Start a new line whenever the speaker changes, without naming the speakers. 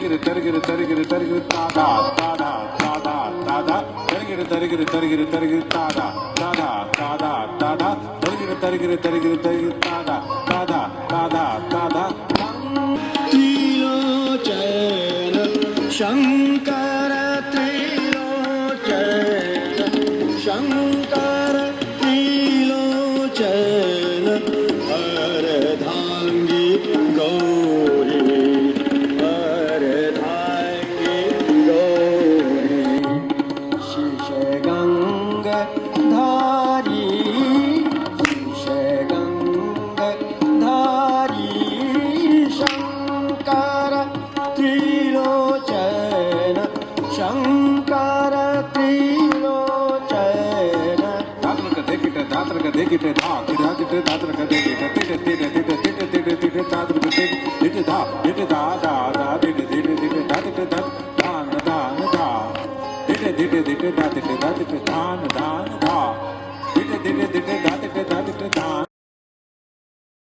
Tarigiri tarigiri tarigiri tarigiri tada tada tada tada. Tarigiri tarigiri tarigiri tarigiri tada tada tada tada. Tarigiri tarigiri tarigiri tarigiri tada tada tada tada.
Trilochan Shankar Trilochan Shankar Trilochan अर्धांगी Gauri अर्धांगी Gauri शीशगंग धारी शीशगंग धारी शंकर त्रिलोचन शंकर त्रिलोचन
दात्र का देखिटे धा किटे दात्र का देखिटे तिटे तिटे तिटे तिटे तिटे तिटे दात्र का तिटे धा तिटे धा धा धा तिटे तिटे तिटे धा तिटे धा धान धान धा तिटे तिटे तिटे धा तिटे धा तिटे धान धान धा तिटे तिटे तिटे धा तिटे धा तिटे धान